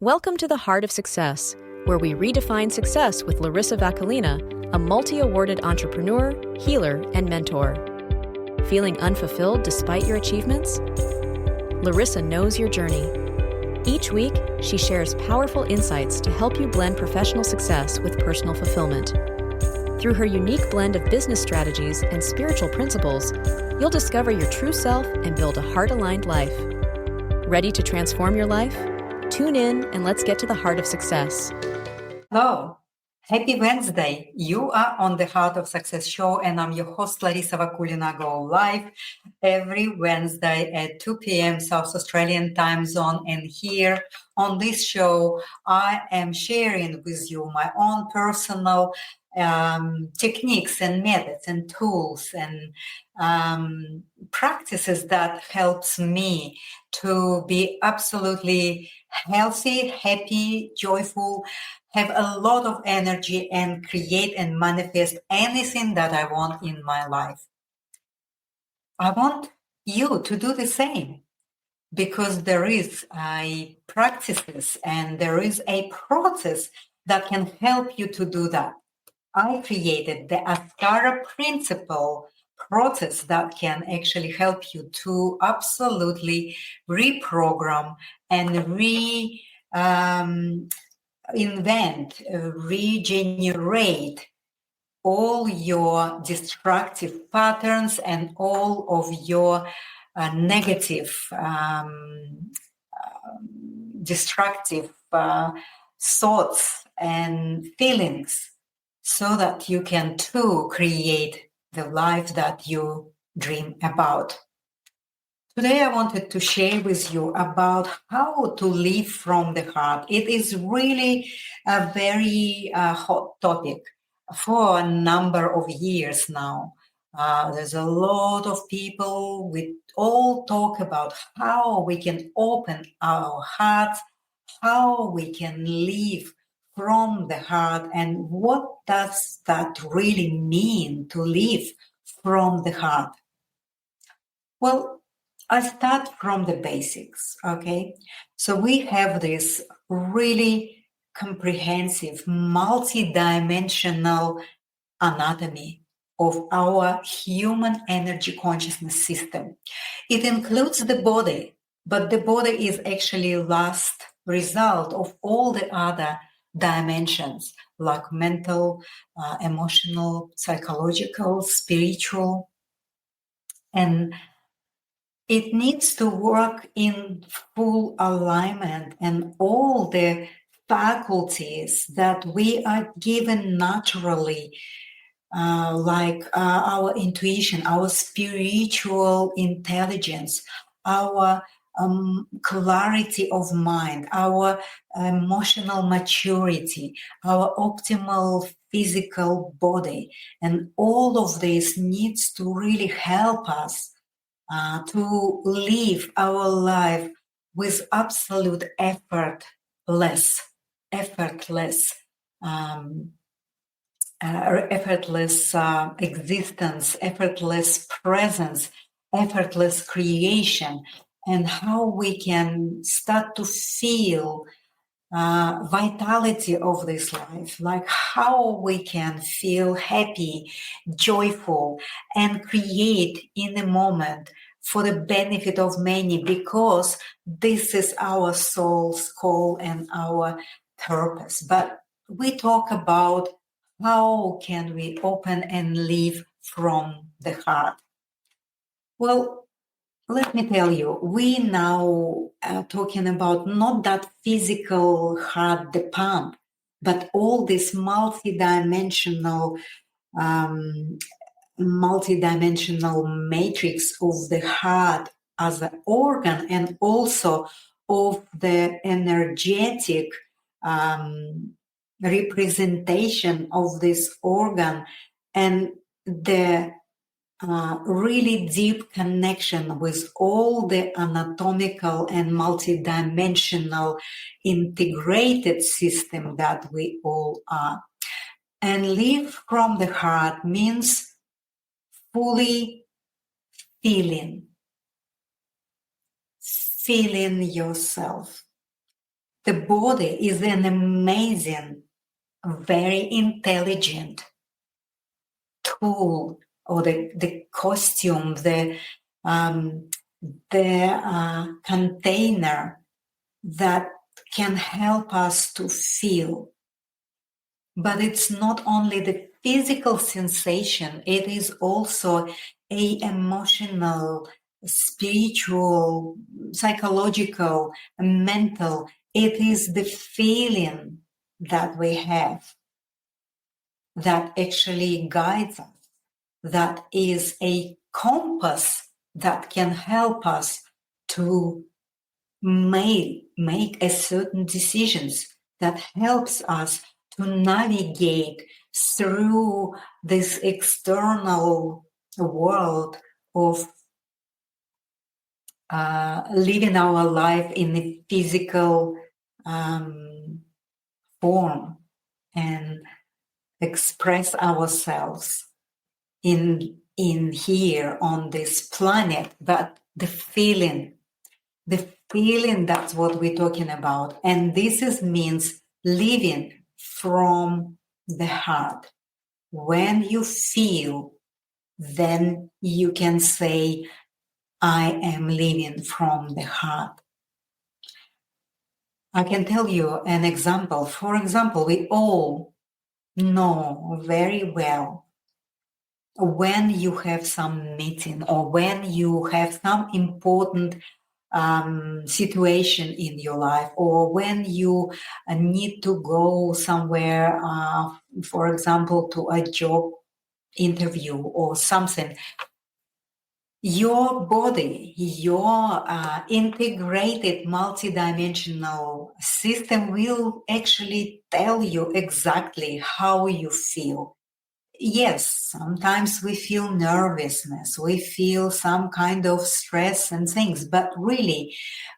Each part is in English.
Welcome to the Heart of Success, where we redefine success with Larissa Vakalina, a multi-awarded entrepreneur, healer, and mentor. Feeling unfulfilled despite your achievements? Larissa knows your journey. Each week, she shares powerful insights to help you blend professional success with personal fulfillment. Through her unique blend of business strategies and spiritual principles, you'll discover your true self and build a heart-aligned life. Ready to transform your life? Tune in and let's get to the heart of success. Hello, happy Wednesday. You are on the Heart of Success show, and I'm your host, Larissa Vakulina. Go live every Wednesday at 2 p.m. South Australian time zone. And here on this show, I am sharing with you my own personal techniques and methods and tools and practices that helps me to be absolutely healthy, happy, joyful, have a lot of energy, and create and manifest anything that I want in my life. I want you to do the same because there is a practices and there is a process that can help you to do that. I created the Askara principle process that can actually help you to absolutely reprogram and regenerate all your destructive patterns and all of your negative, destructive thoughts and feelings, so that you can too create the life that you dream about. Today, I wanted to share with you about how to live from the heart. It is really a very hot topic for a number of years now. There's a lot of people, we all talk about how we can open our hearts, how we can live from the heart, and what does that really mean to live from the heart? Well, I start from the basics, okay? So we have this really comprehensive, multi-dimensional anatomy of our human energy consciousness system. It includes the body, but the body is actually last result of all the other dimensions like mental, emotional, psychological, spiritual, and it needs to work in full alignment, and all the faculties that we are given naturally, like our intuition, our spiritual intelligence, our clarity of mind, our emotional maturity, our optimal physical body, and all of this needs to really help us to live our life with absolute effortless existence, effortless presence, effortless creation, and how we can start to feel vitality of this life, like how we can feel happy, joyful, and create in the moment for the benefit of many, because this is our soul's call and our purpose. But we talk about how can we open and live from the heart. Well, let me tell you, we now are talking about not that physical heart, the pump, but all this multi-dimensional matrix of the heart as an organ, and also of the energetic representation of this organ, and the really deep connection with all the anatomical and multidimensional integrated system that we all are. And live from the heart means fully feeling yourself. The body is an amazing, very intelligent tool, or the costume, the container that can help us to feel. But it's not only the physical sensation, it is also a emotional, spiritual, psychological, mental. It is the feeling that we have that actually guides us, that is a compass that can help us to make a certain decisions, that helps us to navigate through this external world of living our life in a physical form and express ourselves in here on this planet. But the feeling, that's what we're talking about. And this means living from the heart. When you feel, then you can say, I am living from the heart. I can tell you an example. For example, we all know very well when you have some meeting or when you have some important situation in your life, or when you need to go somewhere, for example, to a job interview or something, your body, your integrated multidimensional system will actually tell you exactly how you feel. Yes, sometimes we feel nervousness, we feel some kind of stress and things, but really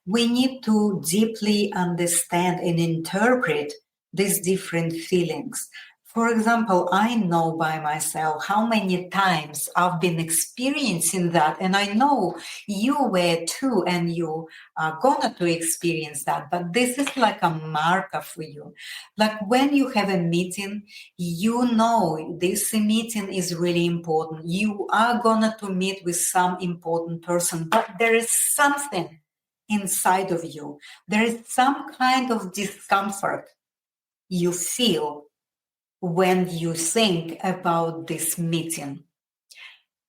we need to deeply understand and interpret these different feelings. For example, I know by myself how many times I've been experiencing that, and I know you were too, and you are gonna to experience that, but this is like a marker for you. Like when you have a meeting, you know this meeting is really important. You are gonna to meet with some important person, but there is something inside of you. There is some kind of discomfort you feel when you think about this meeting.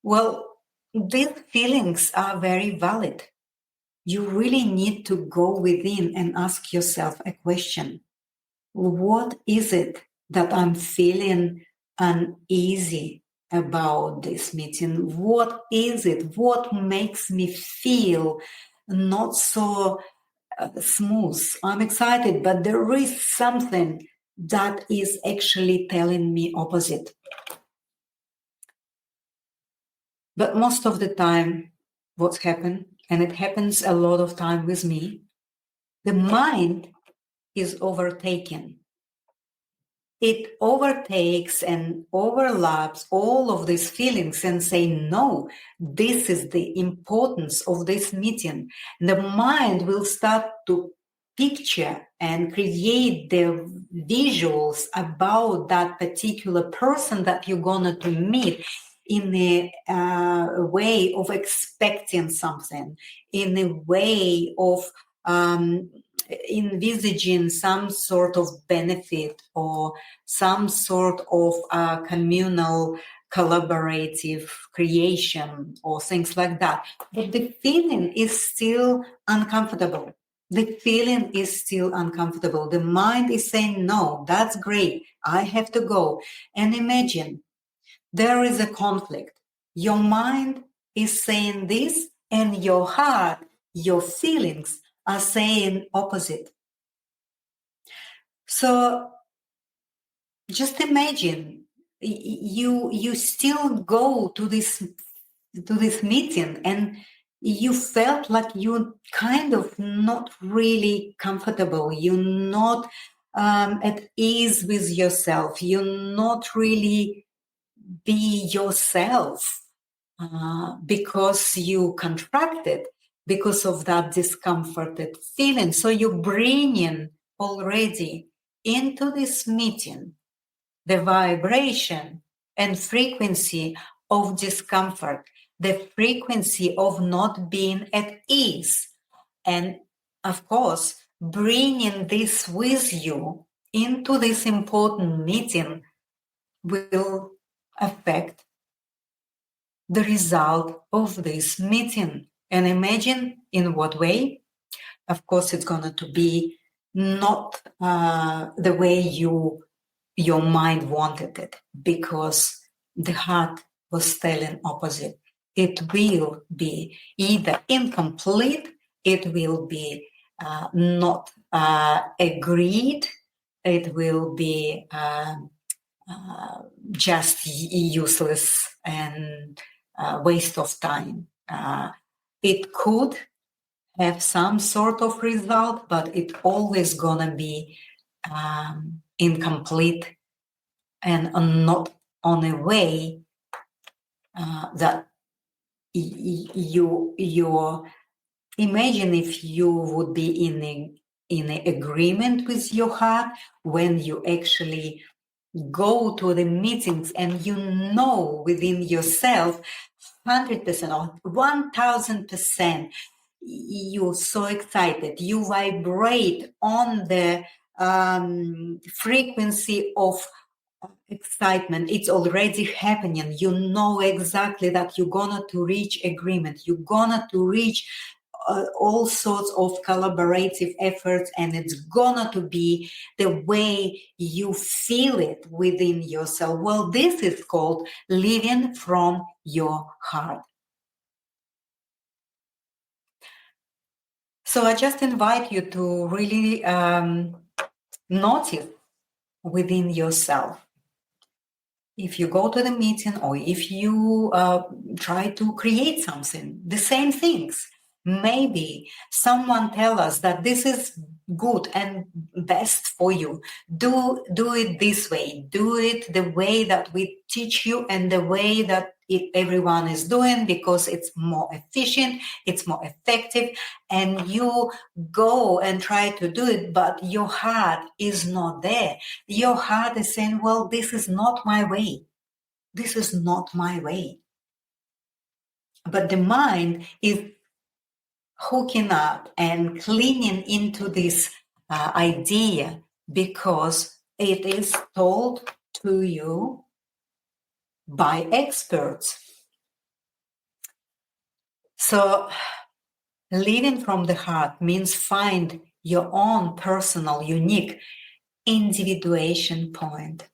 Well, these feelings are very valid. You really need to go within and ask yourself a question. What is it that I'm feeling uneasy about this meeting? What is it? What makes me feel not so smooth? I'm excited, but there is something that is actually telling me opposite. But most of the time, what's happened, and it happens a lot of time with me, the mind is overtaken. It overtakes and overlaps all of these feelings and say, no, this is the importance of this meeting. The mind will start to picture and create the visuals about that particular person that you're going to meet in a way of expecting something, in a way of envisaging some sort of benefit or some sort of communal collaborative creation or things like that. But the feeling is still uncomfortable. The feeling is still uncomfortable. The mind is saying, no, that's great. I have to go. And imagine there is a conflict. Your mind is saying this, and your heart, your feelings are saying opposite. So just imagine you still go to this meeting, and you felt like you're kind of not really comfortable. You're not at ease with yourself. You're not really be yourself because you contracted because of that discomforted feeling. So you bring in already into this meeting the vibration and frequency of discomfort, the frequency of not being at ease. And of course, bringing this with you into this important meeting will affect the result of this meeting. And imagine in what way. Of course, it's going to be not the way your mind wanted it, because the heart was telling opposite. It will be either incomplete, it will be not agreed, it will be just useless and waste of time. It could have some sort of result, but it always gonna be incomplete and not on a way that you imagine if you would be in a agreement with your heart when you actually go to the meetings and you know within yourself 100% or 1000%, you're so excited, you vibrate on the frequency of excitement. It's already happening. You know exactly that you're gonna to reach agreement, you're gonna to reach all sorts of collaborative efforts, and it's gonna to be the way you feel it within yourself. Well, this is called living from your heart. So I just invite you to really notice within yourself. If you go to the meeting or if you try to create something, the same things. Maybe someone tell us that this is good and best for you. Do it this way. Do it the way that we teach you and the way that everyone is doing, because it's more efficient, it's more effective, and you go and try to do it, but your heart is not there. Your heart is saying, well, this is not my way. This is not my way. But the mind is hooking up and clinging into this idea because it is told to you by experts. So living from the heart means find your own personal, unique individuation point.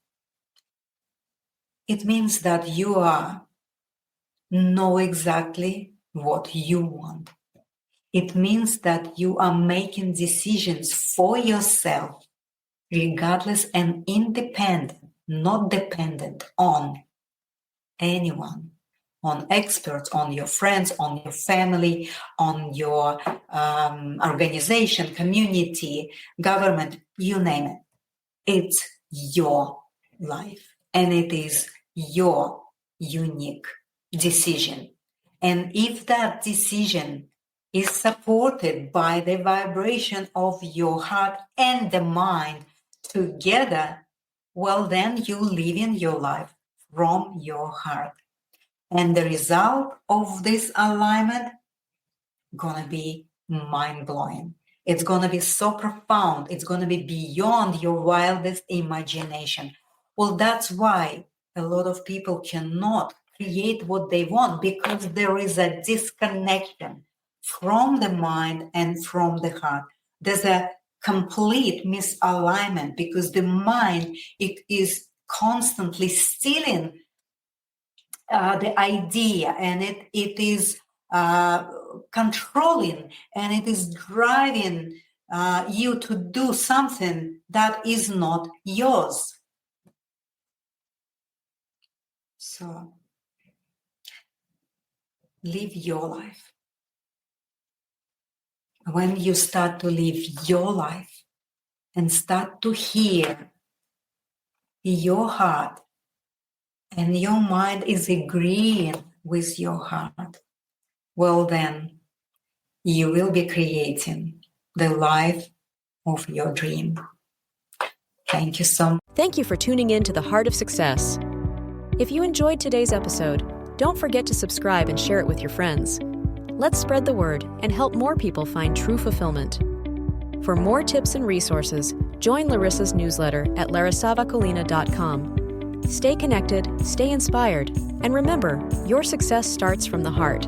It means that you know exactly what you want. It means that you are making decisions for yourself, regardless and independent, not dependent on anyone, on experts, on your friends, on your family, on your organization, community, government, you name it. It's your life, and it is your unique decision. And if that decision is supported by the vibration of your heart and the mind together, well, then you live in your life from your heart. And the result of this alignment gonna be mind-blowing. It's gonna be so profound. It's gonna be beyond your wildest imagination. Well, that's why a lot of people cannot create what they want, because there is a disconnection from the mind and from the heart. There's a complete misalignment because the mind, it is constantly stealing the idea, and it is controlling, and it is driving you to do something that is not yours. So live your life. When you start to live your life and start to hear your heart, and your mind is agreeing with your heart, well, then you will be creating the life of your dream. Thank you so much. Thank you for tuning in to The Heart of Success. If you enjoyed today's episode, don't forget to subscribe and share it with your friends. Let's spread the word and help more people find true fulfillment. For more tips and resources, join Larissa's newsletter at larisavacolina.com. Stay connected, stay inspired, and remember, your success starts from the heart.